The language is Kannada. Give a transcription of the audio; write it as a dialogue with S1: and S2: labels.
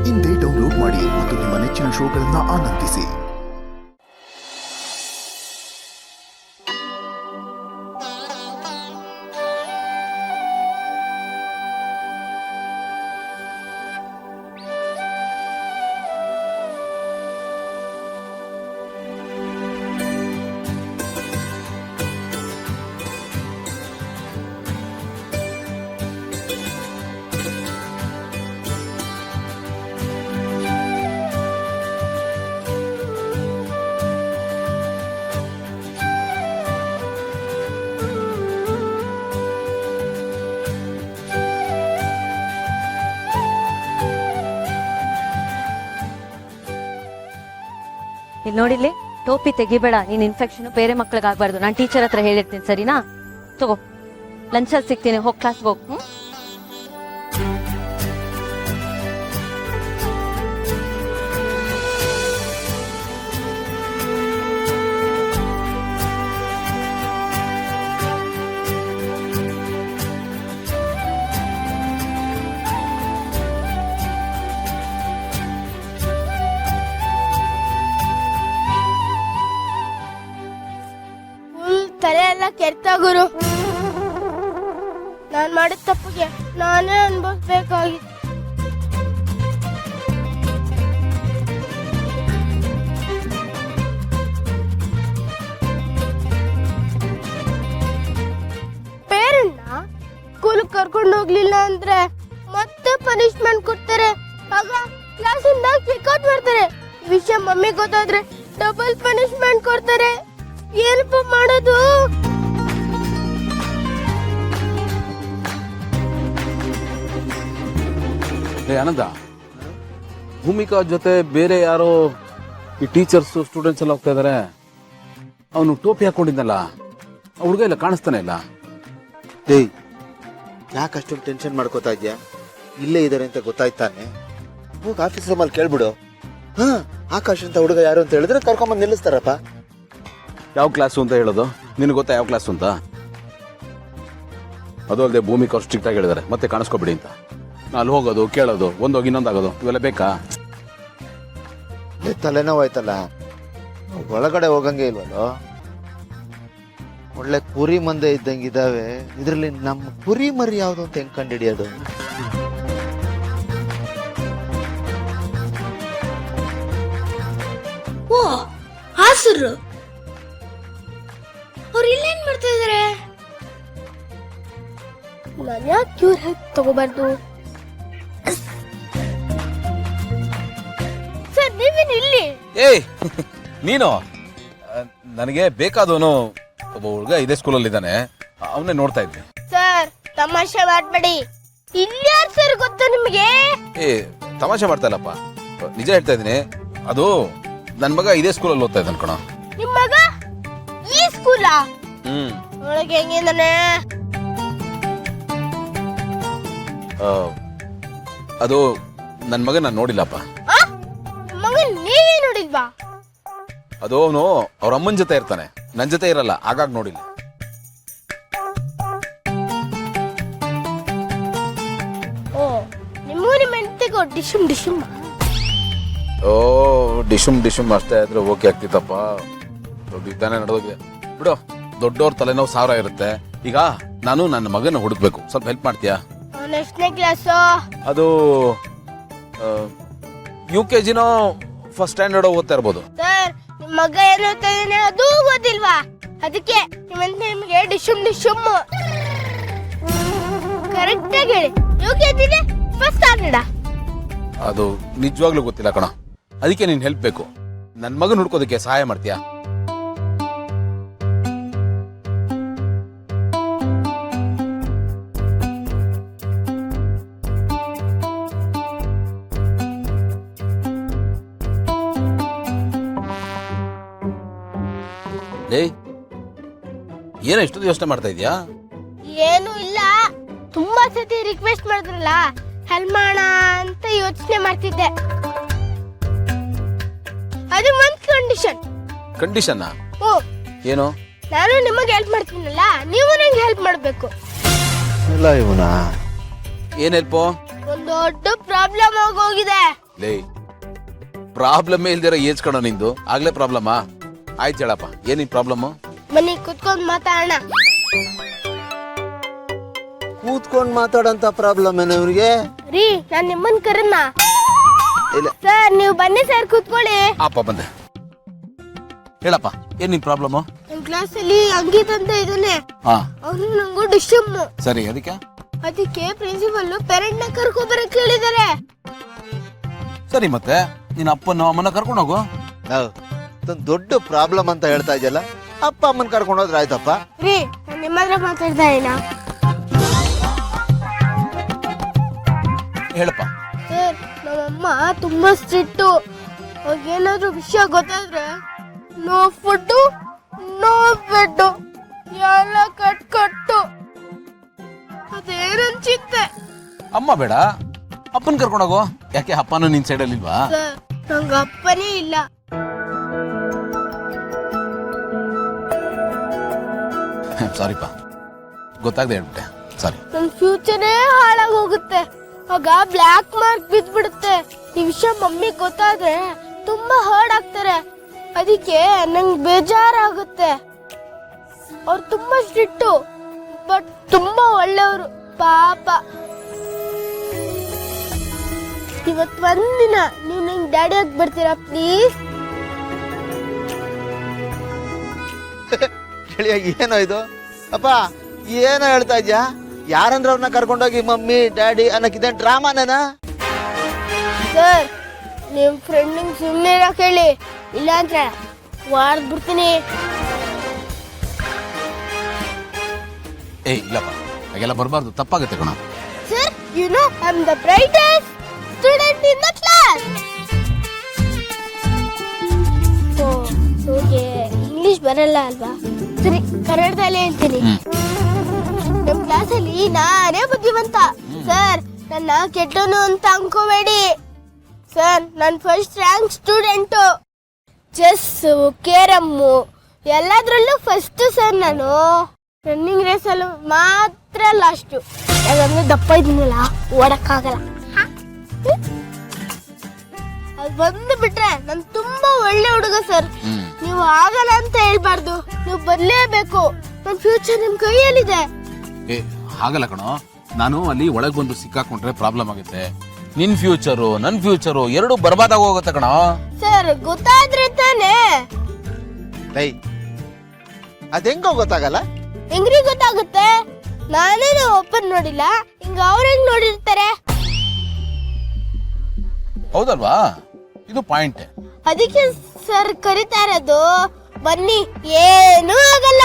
S1: ಇಂದೇ ಡೌನ್ಲೋಡ್ ಮಾಡಿ ಮತ್ತು ನಿಮ್ಮ ನೆಚ್ಚಿನ ಶೋಗಳನ್ನು ಆನಂದಿಸಿ.
S2: ಇಲ್ಲಿ ನೋಡಿಲ್ಲಿ, ಟೋಪಿ ತೆಗಿಬೇಡ, ನೀನ್ ಇನ್ಫೆಕ್ಷನ್ ಬೇರೆ ಮಕ್ಳಿಗೆ ಆಗ್ಬಾರ್ದು. ನಾನು ಟೀಚರ್ ಹತ್ರ ಹೇಳಿರ್ತೀನಿ, ಸರಿನಾ? ತಗೋ, ಲಂಚಲ್ಲಿ ಸಿಗ್ತೀನಿ, ಹೋಗ್ ಕ್ಲಾಸ್ಗೆ ಹೋಗ್.
S3: ತಲೆ ಎಲ್ಲ ಕೆಡ್ತಾ ಗುರು. ನಾನ್ ಮಾಡಿದ ತಪ್ಪಿಗೆ ನಾನೇ ಅನ್ಭವಿಸ್ಬೇಕಾಗಿತ್ತು. ಪೇರೆಂಟ್ನ ಸ್ಕೂಲ್ ಕರ್ಕೊಂಡು ಹೋಗ್ಲಿಲ್ಲ ಅಂದ್ರೆ ಮತ್ತೆ ಪನಿಷ್ಮೆಂಟ್ ಕೊಡ್ತಾರೆ. ಆಗ ಕ್ಲಾಸಿಂದ ಕಿಕ್ಔಟ್ ಮಾಡ್ತಾರೆ. ಈ ವಿಷಯ ಮಮ್ಮಿ ಗೊತ್ತಾದ್ರೆ ಡಬಲ್ ಪನಿಷ್ಮೆಂಟ್ ಕೊಡ್ತಾರೆ. ಏನಪ್ಪ ಮಾಡೋದು?
S4: ಆನಂದ, ಭೂಮಿಕಾ ಜೊತೆ ಬೇರೆ ಯಾರೋ ಈ ಟೀಚರ್ಸ್ ಸ್ಟೂಡೆಂಟ್ಸ್ ಎಲ್ಲ ಹೋಗ್ತಾ ಇದಾರೆ. ಅವನು ಟೋಪಿ ಹಾಕೊಂಡಿದ್ದಲ್ಲ, ಹುಡುಗ ಇಲ್ಲ, ಕಾಣಿಸ್ತಾನೆ ಇಲ್ಲ.
S5: ಏಯ್, ಯಾಕೆ ಅಷ್ಟೊಂದು ಟೆನ್ಷನ್ ಮಾಡ್ಕೋತಾ ಇದ್ಯಾ? ಇಲ್ಲೇ ಇದಾರೆ ಅಂತ ಗೊತ್ತಾಯ್ತಾನೆ. ಹೋಗಿ ಆಫೀಸ್ ರೂಮಲ್ಲಿ ಕೇಳ್ಬಿಡು. ಹಾ, ಆಕಾಶ್ ಅಂತ ಹುಡುಗ ಯಾರು ಅಂತ ಹೇಳಿದ್ರೆ ಕರ್ಕೊಂಬಂದು ನಿಲ್ಲಿಸ್ತಾರಪ್ಪ.
S4: ಯಾವ ಕ್ಲಾಸು ಅಂತ ಹೇಳೋದು ನಿನಗೆ ಗೊತ್ತಾ? ಯಾವ ಕ್ಲಾಸು ಅಂತ? ಅದು ಅಲ್ಲದೆ ಭೂಮಿಕಾ ಅವ್ರು ಸ್ಟ್ರಿಕ್ಟ್ ಆಗಿ ಹೇಳಿದಾರೆ, ಮತ್ತೆ ಕಾಣಿಸ್ಕೊಬಿಡಿ ಅಂತ. ಅಲ್ಲಿ ಹೋಗೋದು, ಕೇಳೋದು, ಒಂದೋಗಿ ಇನ್ನೊಂದಾಗೋದು, ಇವೆಲ್ಲ ಬೇಕಾ?
S5: ತಲೆನೋವು ಆಯ್ತಲ್ಲ, ಒಳಗಡೆ ಹೋಗಂಗೆ ಇಲ್ವಲ್ಲೋ. ಒಳ್ಳೆ ಕುರಿ ಮಂದೆ ಇದ್ದಂಗಿದಾವೆ. ಇದ್ರಲ್ಲಿ ನಮ್ಮ ಕುರಿ ಮರಿ ಯಾವ್ದು ಅಂತ ಹೆಂಗ್ ಕಂಡಿಡಿಯೋದು?
S3: ಓ, ಹಾಸರು ಅವ್ರು ಇಲ್ಲೇನ್ ಮಾಡ್ತಾ ಇದಾರೆ? ನಾನು ಯಾಕೆ ಕ್ಯೂರ್ ಹೆಲ್ಪ್ ತಗೋಬಾರ್ದು? ಸರ್, ನೀವೇನು ಇಲ್ಲಿ?
S4: ಏಯ್, ನೀನು ನನಗೆ ಬೇಕಾದವನು ಒಬ್ಬ ಹುಡುಗ ಇದೇ ಸ್ಕೂಲಲ್ಲಿ ಇದ್ದಾನೆ, ಅವನ್ನೇ ನೋಡ್ತಾ ಇದ್ದೆ.
S3: ಸರ್, ತಮಾಷೆ ಮಾಡ್ಬೇಡಿ. ಇಲ್ಯಾರು ಸರ್ ಗೊತ್ತಾ ನಿಮಗೆ?
S4: ಏ, ತಮಾಷೆ ಮಾಡ್ತಾ ಇಲ್ಲಪ್ಪ, ನಿಜ ಹೇಳ್ತಾ ಇದ್ದೀನಿ. ಅದು ನನ್ನ ಮಗ ಇದೇ ಸ್ಕೂಲಲ್ಲಿ ಓದ್ತಾ ಇದ್ದಾನೆ ಕಣ.
S3: ನಿಮ್ಮ ಮಗ ಈ ಸ್ಕೂಲಾ? ಒಳಗೆ ಹೆಂಗಿದಾನೆ?
S4: ಅದು ನನ್ನ ಮಗ ನಾನು ನೋಡಿಲ್ಲಪ್ಪ.
S3: ಮಗ ನೀವೇ ನೋಡಿದ್ವಾ?
S4: ಅದು ಅವನು ಅವ್ರ ಅಮ್ಮನ ಜೊತೆ ಇರ್ತಾನೆ, ನನ್ನ ಜೊತೆ ಇರಲ್ಲ, ಆಗಾಗ ನೋಡಿಲ್ಲ.
S3: ಓ, ನಿಮ್ಮೂರಿ ಮೆಂತೆಗೋ ಡಿಶುಮ್ ಡಿಶುಮ್.
S4: ಓ, ಡಿಶುಮ್ ಡಿಶುಮ್ ಅಷ್ಟೇ ಆದ್ರೆ ಓಕೆ ಆಗ್ತಿತ್ತಪ್ಪ. ದೊಡ್ಡ ಇದ್ದಾನೆ ನಡೆದೋಗಿದೆ ಬಿಡು. ದೊಡ್ಡವ್ರ ತಲೆನೋವು 1000 ಇರುತ್ತೆ. ಈಗ ನಾನು ನನ್ನ ಮಗನ ಹುಡುಕ್ಬೇಕು, ಸ್ವಲ್ಪ ಹೆಲ್ಪ್ ಮಾಡ್ತೀಯಾ?
S3: ಎಷ್ಟನೇ ಕ್ಲಾಸು?
S4: ಅದು UKG ಫಸ್ಟ್ ಸ್ಟ್ಯಾಂಡರ್ಡ್ ಓದ್ತಾ ಇರ್ಬೋದು.
S3: ಸರ್, ನಿಮ್ಮ ಮಗ ಏನು ಓದ್ತಾ ಇದ್ದಾನೆ ಅದು ಗೊತ್ತಿಲ್ವಾ? ಅದಕ್ಕೆ ನಿಮಗೆ ಡಿಶುಮ್ ಡಿಶುಮ್ ಕರೆಕ್ಟ್ ಆಗಿ ಹೇಳಿ. UKG first standard?
S4: ಅದು ನಿಜವಾಗ್ಲೂ ಗೊತ್ತಿಲ್ಲ ಕಣ, ಅದಕ್ಕೆ ನೀನ್ ಹೆಲ್ಪ್ ಬೇಕು. ನನ್ನ ಮಗನ ಹುಡ್ಕೋದಕ್ಕೆ ಸಹಾಯ ಮಾಡ್ತೀಯಾ? ಏನೋ ಇಷ್ಟೊಂದು ಯೋಚನೆ ಮಾಡ್ತಾ ಇದೀಯಾ?
S3: ಏನು ಇಲ್ಲ, ತುಂಬಾ ಸತಿ ರಿಕ್ವೆಸ್ಟ್ ಮಾಡಿದ್ರಲ್ಲ, ಹೆಲ್ಪ್ ಮಾಡೋಣ ಅಂತ ಯೋಚನೆ ಮಾಡ್ತಿದ್ದೆ. ಅದು ಒಂದು ಕಂಡೀಷನ್.
S4: ಕಂಡೀಷನ್?
S3: ಓ,
S4: ಏನು?
S3: ನಾನು ನಿಮಗೆ ಹೆಲ್ಪ್ ಮಾಡ್ತೀನಲ್ಲ, ನೀವು ನಂಗೆ ಹೆಲ್ಪ್ ಮಾಡಬೇಕು.
S5: ಇಲ್ಲ ಇವನ
S4: ಏನ್ ಹೆಲ್ಪ್?
S3: ಒಂದು ದೊಡ್ಡ ಪ್ರಾಬ್ಲಮ್ ಆಗೋಗಿದೆ.
S4: ಲೇ ಪ್ರಾಬ್ಲಮ್ಮೇ ಇಲ್ದಿರ ಏಜ್ ಕಣೋ ನಿಂದು ಆಗ್ಲೇ ಪ್ರಾಬ್ಲಮ್ಮಾ? ಆಯ್ತು ಹೇಳಪ್ಪ, ಏನ್ ನಿನ್ ಪ್ರಾಬ್ಲಮ್ಮು?
S3: ಮನೆಗ್ ಕುತ್ಕೊಂಡ್ ಮಾತಾಡೋಣ.
S5: ಕೂತ್ಕೊಂಡ್ ಮಾತಾಡಂತ ಪ್ರಾಬ್ಲಮ್ ಏನ ಇವ್ರಿಗೆ?
S3: ರೀ ನಾನ್ ನಿಮ್ಮನ್ ಕರನ್ನ.
S5: ಇಲ್ಲ
S3: ಸರ್ ನೀವು ಬನ್ನಿ ಸರ್ ಕೂತ್ಕೊಳ್ಳಿ.
S4: ಅಪ್ಪ ಬಂದೆ, ಹೇಳಪ್ಪ ಏನ್ ನಿನ್ ಪ್ರಾಬ್ಲಮ್ಮು?
S3: ನಮ್ ಕ್ಲಾಸ್ ಅಲ್ಲಿ ಅಂಕಿತ್ ಅಂತ ಇದ್ದಾನೆ,
S4: ಹಾ
S3: ಅವ್ನು ನಂಗೂ ಡಿಶಮ್.
S4: ಸರಿ, ಅದಕ್ಕೆ
S3: ಪ್ರಿನ್ಸಿಪಲ್ ಪೇರೆಂಟ್ ನ ಕರ್ಕೊಬರಕ್ ಹೇಳಿದಾರೆ.
S4: ಸರಿ, ಮತ್ತೆ ನಿನ್ನ ಅಪ್ಪನ ಅಮ್ಮನ ಕರ್ಕೊಂಡು ಹೋಗು.
S5: ಇದೊಂದ್ ದೊಡ್ಡ ಪ್ರಾಬ್ಲಮ್ ಅಂತ ಹೇಳ್ತಾ ಇದೆಯಲ್ಲ, ಅಪ್ಪ ಅಮ್ಮನ್ ಕರ್ಕೊಂಡು ಹೋದ್ರೆ ಆಯ್ತಪ್ಪ.
S3: ರೀ ನಾನ್ ನಿಮ್ಮ ಹತ್ರ ಮಾತಾಡ್ತಾ ಇಲ್ಲ.
S4: ಹೇಳಪ್ಪ.
S3: ಸರ್ ನಮ್ಮಮ್ಮ ತುಂಬಾ ಸ್ಟ್ರಿಕ್ಟು. ಏನಾದ್ರೂ ವಿಷಯ ಗೊತ್ತಾದ್ರೆ ನೋ ಫುಡ್ ನೋ ಬೆಡ್ ಎಲ್ಲ ಕಟ್ಟು ಅದೇನನ್ ಚಿಂತೆ.
S4: ಅಮ್ಮ ಬೇಡ, ಅಪ್ಪನ್ ಕರ್ಕೊಂಡು ಹೋಗು. ಯಾಕೆ ಅಪ್ಪನ ನಿನ್ ಸೈಡಲ್ಲಿ ಇಲ್ವಾ?
S3: ಸರ್ ನಂಗ ಅಪ್ಪನೇ ಇಲ್ಲ.
S4: ಸಾರಿಪ್ಪ, ಗೊತ್ತಾಗದೆ ಹೇಳ್ಬಿಟ್ಟೆ, ಸಾರಿ.
S3: ನನ್ ಫ್ಯೂಚರೇ ಹಾಳಾಗಿ ಹೋಗುತ್ತೆ. ಆಗ ಬ್ಲ್ಯಾಕ್ ಮಾರ್ಕ್ ಬಿದ್ದ್ಬಿಡುತ್ತೆ. ಈ ವಿಷಯ ಮಮ್ಮಿ ಗೊತ್ತಾದ್ರೆ ತುಂಬಾ ಹರ್ಡ್ ಆಗ್ತಾರೆ. ಅದಕ್ಕೆ ನಂಗೆ ಬೇಜಾರಾಗುತ್ತೆ. ಅವ್ರು ತುಂಬಾ ಸ್ಟ್ರಿಕ್ಟು, ಬಟ್ ತುಂಬಾ ಒಳ್ಳೆಯವರು ಪಾಪ. ಇವತ್ತು ಒಂದಿನ ನೀವು ನಂಗೆ ಡ್ಯಾಡಿ ಆಗಿ ಬರ್ತೀರಾ ಪ್ಲೀಸ್?
S5: ಏನೋ ಇದು ಅಪ್ಪ, ಏನೋ ಹೇಳ್ತಾ ಇದ್ಯಾ? ಯಾರಂದ್ರೆ ಅವ್ರನ್ನ ಕರ್ಕೊಂಡೋಗಿ ಮಮ್ಮಿ ಡ್ಯಾಡಿ ಅನ್ನಕ್ಕಿದೆ ಡ್ರಾಮಾನ?
S3: ಸರ್ ನಿಮ್ ಫ್ರೆಂಡಿಂಗ್ ಸುಮ್ಮನೆ ಹೇಳಿ, ಇಲ್ಲ ಅಂದ್ರೆ ವಾರ್ದ್ ಬಿಡ್ತೀನಿ.
S4: ಏ ಇಲ್ಲಪ್ಪ, ಹಾಗೆಲ್ಲ ಬರಬಾರ್ದು, ತಪ್ಪಾಗುತ್ತೆ ಕಣ.
S3: Sir you know I am the brightest student in the class. Okay, English ಬರಲ್ಲ ಅಲ್ವಾ? ಸರಿ, ಕನ್ನಡದಲ್ಲೇ ಹೇಳ್ತೀನಿ. ನಮ್ ಕ್ಲಾಸಲ್ಲಿ ನಾನೇ ಬುದ್ಧಿವಂತ. ಸರ್ ನನ್ನ ಕೆಟ್ಟನು ಅಂತ ಅನ್ಕೋಬೇಡಿ. ಸರ್ ನಾನು first rank student. Chess, carrom ಎಲ್ಲದ್ರಲ್ಲೂ ಫಸ್ಟ್ ಸರ್. ನಾನು ರನ್ನಿಂಗ್ ರೇಸಲ್ಲೂ ಮಾತ್ರ ಲಾಸ್ಟು. ಯಾಕಂದ್ರೆ ದಪ್ಪ ಇದ್ದೀನಲ್ಲ, ಓಡಕ್ಕಾಗಲ್ಲ. ಅದು ಬಂದು ಬಿಟ್ರೆ ನಾನು ತುಂಬಾ ಒಳ್ಳೆ ಹುಡುಗ ಸರ್. ನೀವು ಆಗಲ್ಲ ಅಂತ ಹೇಳ್ಬಾರ್ದು, ನೀವು ಬರ್ಲೇಬೇಕು. ನನ್ನ ಫ್ಯೂಚರ್ ನಿಮ್ ಕೈಯಲ್ಲಿದೆ.
S4: ಏ ಹಾಗಲ್ಲ ಕಣೋ, ನಾನು ಅಲ್ಲಿ ಒಳಗೆ ಬಂದು ಸಿಕ್ಕಾಕೊಂಡ್ರೆ ಪ್ರಾಬ್ಲಮ್ ಆಗುತ್ತೆ. ನಿನ್ ಫ್ಯೂಚರು ನನ್ ಫ್ಯೂಚರು ಎರಡು ಬರ್ಬಾದಾಗ ಹೋಗುತ್ತೆ ಕಣೋ.
S3: ಸರ್ ಗೊತ್ತಾದ್ರೆ ತಾನೇ.
S5: ಅದೆಂಗೋ ಗೊತ್ತಾಗಲ್ಲ?
S3: ಹೆಂಗ್ರಿ ಗೊತ್ತಾಗುತ್ತೆ? ನಾನೇ ಒಪ್ಪನ್ ನೋಡಿಲ್ಲ, ಹಿಂಗ ಅವ್ರ ಹೆಂಗ್ ನೋಡಿರ್ತಾರೆ?
S4: ಹೌದಲ್ವಾ? ಇದು ಪಾಯಿಂಟ್.
S3: ಅದಕ್ಕೆ ಸರ್ ಕರಿತಾ ಇರೋದು. ಬನ್ನಿ, ಏನೂ ಆಗಲ್ಲ.